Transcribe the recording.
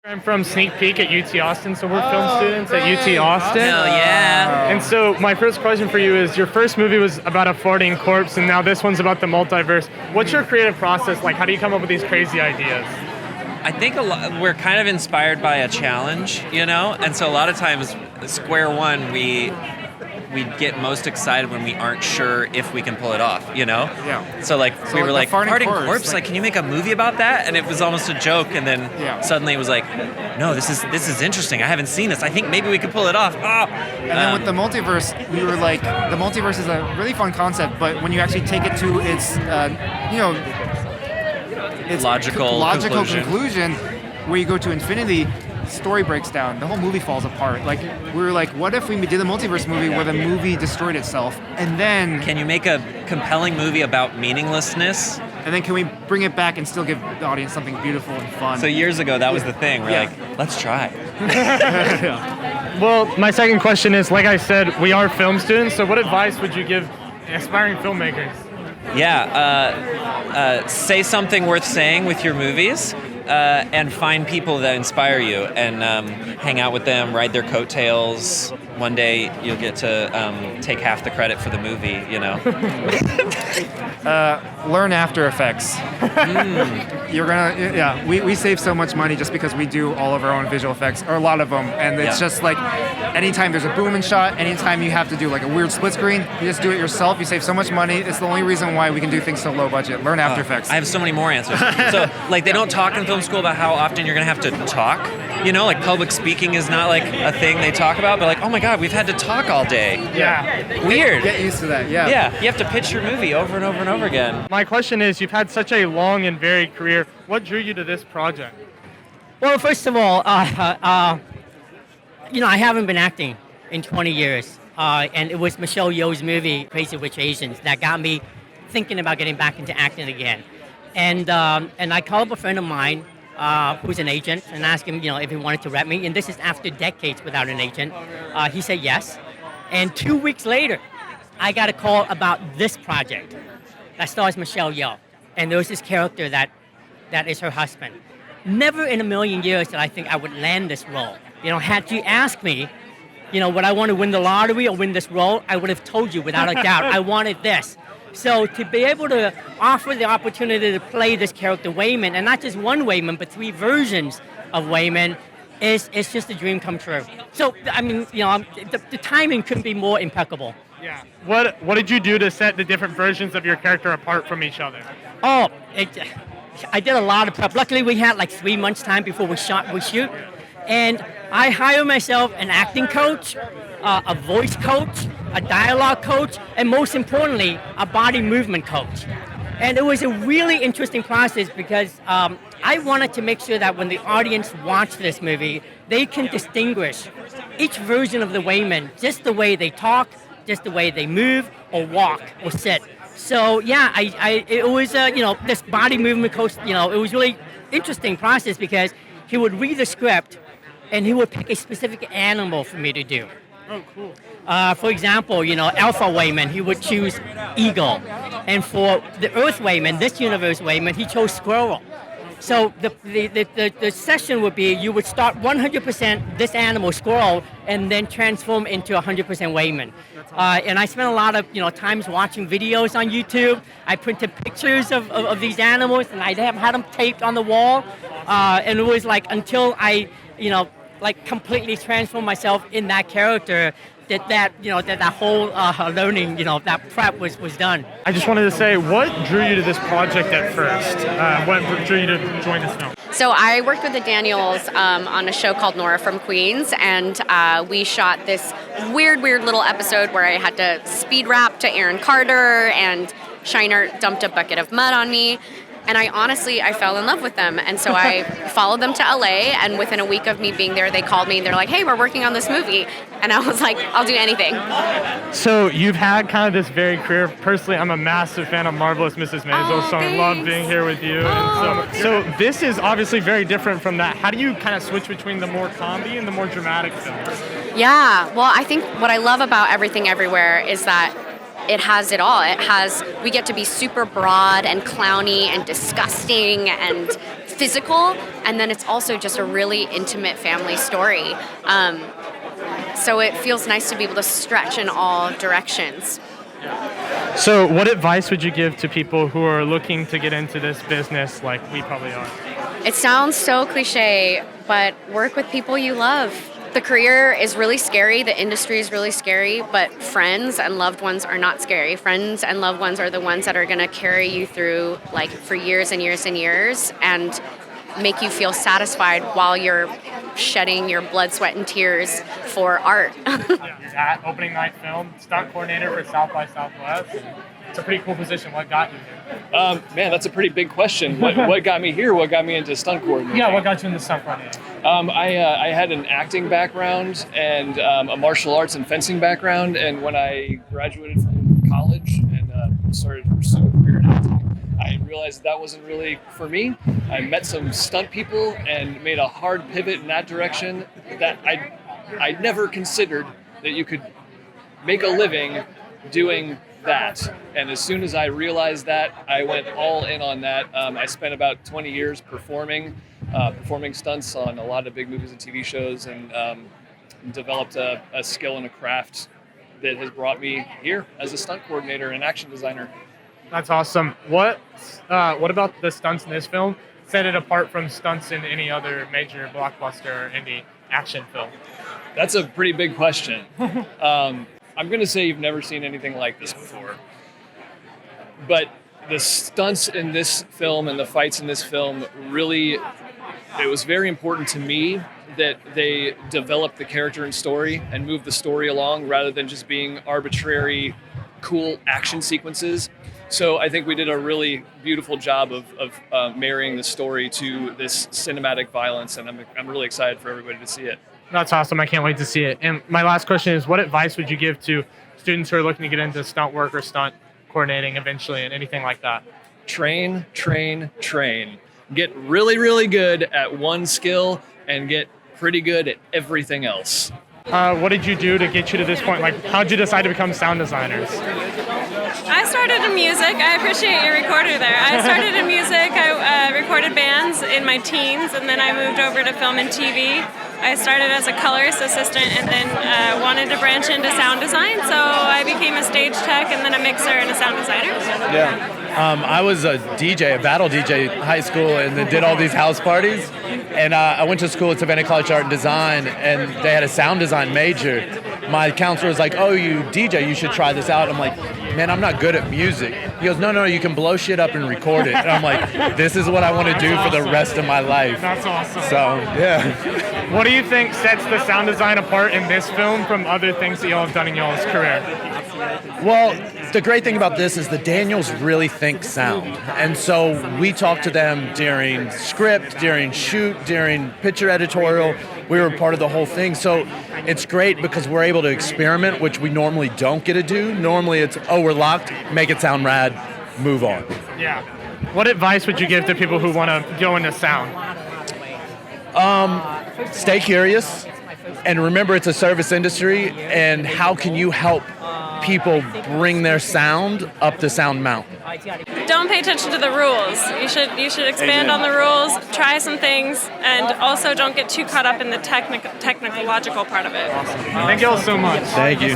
I'm from Sneak Peek at UT Austin, so we're film students at UT Austin. Hell yeah. And so my first question for you is, your first movie was about a farting corpse, and now this one's about the multiverse. What's your creative process like? How do you come up with these crazy ideas? I think we're kind of inspired by a challenge, you know? And so a lot of times, square one, we get most excited when we aren't sure if we can pull it off, you know? Yeah. So we were like, farting corpse, like, can you make a movie about that? And it was almost a joke, and then suddenly it was like, no, this is interesting. I haven't seen this. I think maybe we could pull it off. Oh. And then with the multiverse, we were like, the multiverse is a really fun concept, but when you actually take it to its, its logical conclusion, where you go to infinity, story breaks down, the whole movie falls apart. Like, we were like, what if we did a multiverse movie where the movie destroyed itself, and then can you make a compelling movie about meaninglessness, and then can we bring it back and still give the audience something beautiful and fun? So years ago that was the thing. We're like, let's try. Well, my second question is, like I said, we are film students, so what advice would you give aspiring filmmakers? Say something worth saying with your movies. And find people that inspire you and hang out with them, ride their coattails. One day you'll get to take half the credit for the movie, you know. Learn After Effects. You're gonna, we save so much money just because we do all of our own visual effects, or a lot of them, and it's just like, anytime there's a boom in shot, anytime you have to do like a weird split screen, you just do it yourself, you save so much money. It's the only reason why we can do things so low budget. Learn After Effects. I have so many more answers. So, like, they don't talk in film school about how often you're gonna have to talk. You know, like, public speaking is not like a thing they talk about, but like, oh my god, we've had to talk all day. Yeah. Weird. Get used to that, yeah. Yeah, you have to pitch your movie over and over and over again. My question is, you've had such a long and varied career. What drew you to this project? Well, first of all, I haven't been acting in 20 years. And it was Michelle Yeoh's movie, Crazy Rich Asians, that got me thinking about getting back into acting again. And I called up a friend of mine who's an agent and asked him, if he wanted to rep me. And this is after decades without an agent. He said yes. And 2 weeks later, I got a call about this project that stars Michelle Yeoh. And there was this character that is her husband. Never in a million years did I think I would land this role. Had you asked me, would I want to win the lottery or win this role, I would have told you without a doubt, I wanted this. So to be able to offer the opportunity to play this character Wayman, and not just one Wayman, but 3 versions of Wayman, it's just a dream come true. So, I mean, the timing couldn't be more impeccable. Yeah. What did you do to set the different versions of your character apart from each other? Oh, I did a lot of prep. Luckily, we had like 3 months time before we shoot. And I hired myself an acting coach, a voice coach, a dialogue coach, and most importantly, a body movement coach. And it was a really interesting process because I wanted to make sure that when the audience watched this movie, they can distinguish each version of the Wayman, just the way they talk, just the way they move, or walk, or sit. So yeah, it was this body movement coach. It was really interesting process because he would read the script, and he would pick a specific animal for me to do. Oh, cool. For example, Alpha Wayman, he would choose eagle, and for the Earth Wayman, this universe Wayman, he chose squirrel. So the session would be, you would start 100% this animal, squirrel, and then transform into 100% Wayman. And I spent a lot of times watching videos on YouTube. I printed pictures of these animals, and I had them taped on the wall. And it was like until I completely transformed myself in that character that whole learning, that prep was done. I just wanted to say, what drew you to this project at first? What drew you to join this film? So I worked with the Daniels on a show called Nora from Queens, and we shot this weird little episode where I had to speed rap to Aaron Carter, and Scheinert dumped a bucket of mud on me. And I fell in love with them. And so I followed them to LA, and within a week of me being there, they called me and they're like, hey, we're working on this movie. And I was like, I'll do anything. So you've had kind of this varied career. Personally, I'm a massive fan of Marvelous Mrs. Maisel, so I love being here with you. So this is obviously very different from that. How do you kind of switch between the more comedy and the more dramatic films? Yeah, well, I think what I love about Everything Everywhere is that it has it all. We get to be super broad and clowny and disgusting and physical, and then it's also just a really intimate family story. So it feels nice to be able to stretch in all directions. So what advice would you give to people who are looking to get into this business like we probably are? It sounds so cliche, but work with people you love. The career is really scary, the industry is really scary, but friends and loved ones are not scary. Friends and loved ones are the ones that are going to carry you through like for years and years and years and make you feel satisfied while you're shedding your blood, sweat, and tears for art. That opening night film, stunt coordinator for South by Southwest. It's a pretty cool position. What got you here? Man, that's a pretty big question. What got me here? What got me into stunt coordinating? Yeah, what got you into stunt coordinating? I had an acting background and a martial arts and fencing background, and when I graduated from college and started pursuing a career in acting, I realized that wasn't really for me. I met some stunt people and made a hard pivot in that direction that I never considered that you could make a living doing that. And as soon as I realized that, I went all in on that. I spent about 20 years performing stunts on a lot of big movies and TV shows, and developed a skill and a craft that has brought me here as a stunt coordinator and action designer. That's awesome. What about the stunts in this film set it apart from stunts in any other major blockbuster or indie action film? That's a pretty big question. I'm going to say you've never seen anything like this before. But the stunts in this film and the fights in this film really, it was very important to me that they develop the character and story and move the story along rather than just being arbitrary, cool action sequences. So I think we did a really beautiful job of marrying the story to this cinematic violence, and I'm really excited for everybody to see it. That's awesome. I can't wait to see it. And my last question is, what advice would you give to students who are looking to get into stunt work or stunt coordinating eventually and anything like that? Train, train, train. Get really, really good at one skill and get pretty good at everything else. What did you do to get you to this point? Like, how did you decide to become sound designers? I started in music. I appreciate your recorder there. I started in music. I recorded bands in my teens, and then I moved over to film and TV. I started as a colorist assistant and then wanted to branch into sound design, so I became a stage tech and then a mixer and a sound designer. Yeah. I was a DJ, a battle DJ in high school, and then did all these house parties. And I went to school at Savannah College Art and Design, and they had a sound design major. My counselor was like, "Oh, you DJ, you should try this out." I'm like, "Man, I'm not good at music." He goes, No, you can blow shit up and record it. And I'm like, this is what I want to do for the rest of my life. That's awesome. So, yeah. What do you think sets the sound design apart in this film from other things that y'all have done in y'all's career? Well, the great thing about this is the Daniels really think sound. And so we talk to them during script, during shoot, during picture editorial. We were part of the whole thing. So it's great because we're able to experiment, which we normally don't get to do. Normally it's, we're locked, make it sound rad, move on. Yeah. What advice would you give to people who want to go into sound? Stay curious and remember it's a service industry, and how can you help people bring their sound up the sound mountain? Don't pay attention to the rules. You should expand on the rules, try some things, and also don't get too caught up in the technological part of it. Awesome. Thank you all so much. Thank you.